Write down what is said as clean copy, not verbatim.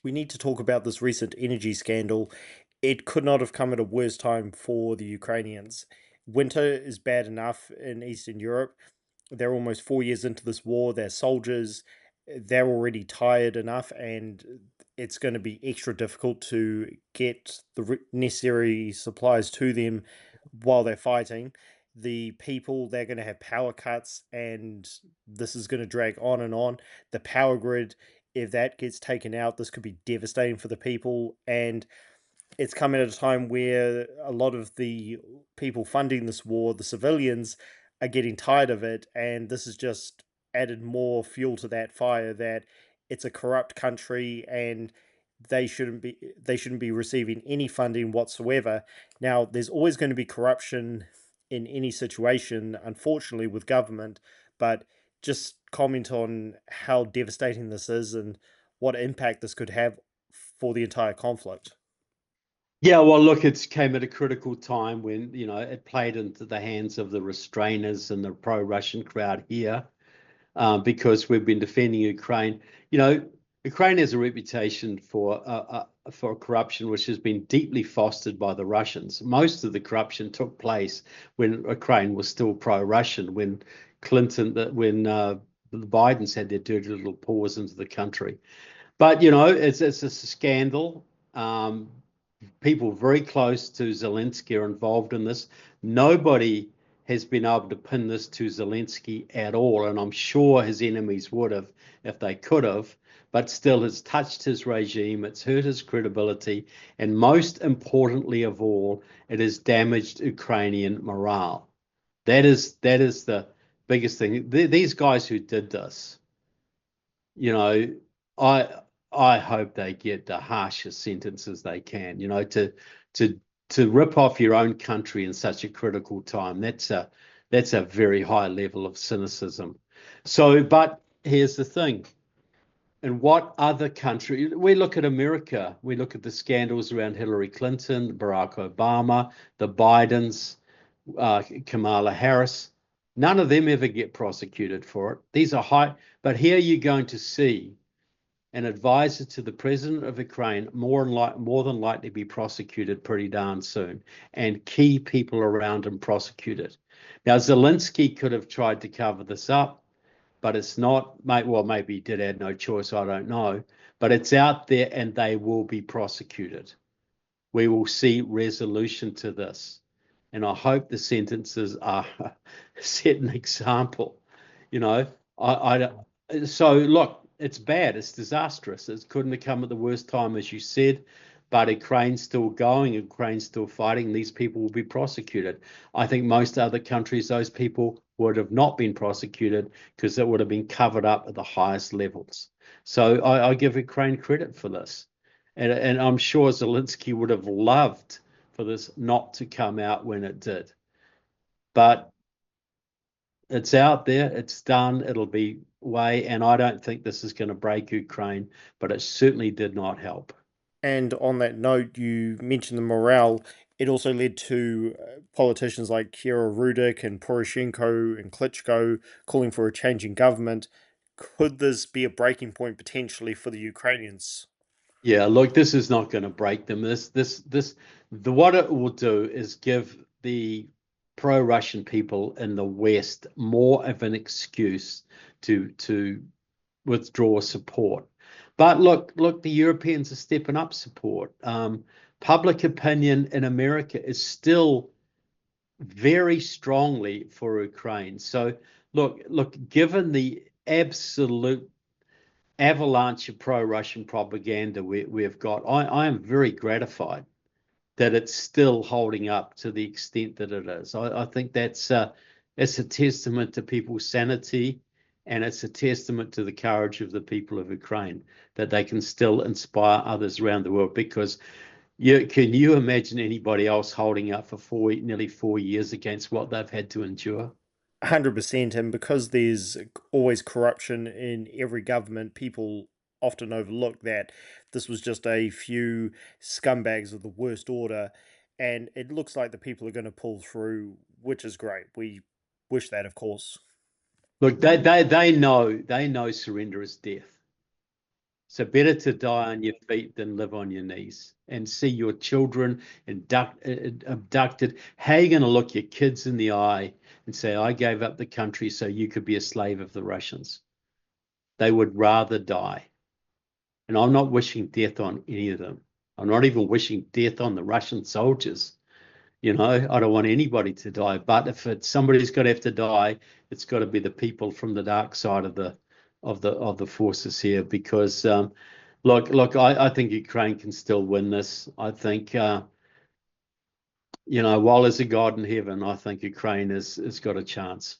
We need to talk about this recent energy scandal. It could not have come at a worse time for the Ukrainians. Winter is bad enough in Eastern Europe. They're almost 4 years into this war. Their soldiers, they're already tired enough, and it's going to be extra difficult to get the necessary supplies to them while they're fighting. The people, they're going to have power cuts, and this is going to drag on and on. The power grid, if that gets taken out, this could be devastating for the people. And it's coming at a time where a lot of the people funding this war, the civilians, are getting tired of it. And this has just added more fuel to that fire that it's a corrupt country and they shouldn't be receiving any funding whatsoever. Now, there's always going to be corruption in any situation, unfortunately, with government, but just comment on how devastating this is and what impact this could have for the entire conflict. Yeah, well, look, it came at a critical time when, it played into the hands of the restrainers and the pro-Russian crowd here, because we've been defending Ukraine. Ukraine has a reputation for corruption, which has been deeply fostered by the Russians. Most of the corruption took place when Ukraine was still pro-Russian, when the Bidens had their dirty little paws into the country. But it's a scandal. People very close to Zelensky are involved in this. Nobody has been able to pin this to Zelensky at all, and I'm sure his enemies would have if they could have, but still it's touched his regime, it's hurt his credibility, and most importantly of all, it has damaged Ukrainian morale. That is the biggest thing. These guys who did this, you know, I I hope they get the harshest sentences they can. To to rip off your own country in such a critical time. That's a very high level of cynicism. So, but here's the thing. In what other country? We look at America. We look at the scandals around Hillary Clinton, Barack Obama, the Bidens, Kamala Harris. None of them ever get prosecuted for it. These are high, but here you're going to see an advisor to the president of Ukraine more than likely be prosecuted pretty darn soon, and key people around him prosecuted. Now, Zelensky could have tried to cover this up, but it's not. Well, maybe he did have no choice. I don't know, but it's out there, and they will be prosecuted. We will see resolution to this, and I hope the sentences are set an example. You know, so look, it's bad. It's disastrous. It couldn't have come at the worst time, as you said. But Ukraine's still going. Ukraine's still fighting. These people will be prosecuted. I think most other countries, those people would have not been prosecuted because it would have been covered up at the highest levels. So I give Ukraine credit for this. And I'm sure Zelensky would have loved for this not to come out when it did. But it's out there, it's done, it'll be way, and I don't think this is going to break Ukraine, but it certainly did not help. And on that note, you mentioned the morale. It also led to politicians like Kira Rudik and Poroshenko and Klitschko calling for a change in government. Could this be a breaking point potentially for the Ukrainians? Yeah, look, this is not going to break them. What it will do is give the pro-Russian people in the West more of an excuse to withdraw support. But look, the Europeans are stepping up support. Public opinion in America is still very strongly for Ukraine. So look, given the absolute avalanche of pro-Russian propaganda we've got, I am very gratified that it's still holding up to the extent that it is. I think it's a testament to people's sanity, and it's a testament to the courage of the people of Ukraine that they can still inspire others around the world. Because can you imagine anybody else holding up for nearly 4 years against what they've had to endure? 100%. And because there's always corruption in every government, people often overlook that this was just a few scumbags of the worst order. And it looks like the people are going to pull through, which is great. We wish that, of course. Look, they know surrender is death. So better to die on your feet than live on your knees and see your children abducted. How are you going to look your kids in the eye and say, I gave up the country so you could be a slave of the Russians? They would rather die. And I'm not wishing death on any of them. I'm not even wishing death on the Russian soldiers. I don't want anybody to die. But if somebody's got to have to die, it's got to be the people from the dark side of the forces here. Because look, I think Ukraine can still win this. I think while there's a God in heaven, I think Ukraine has got a chance.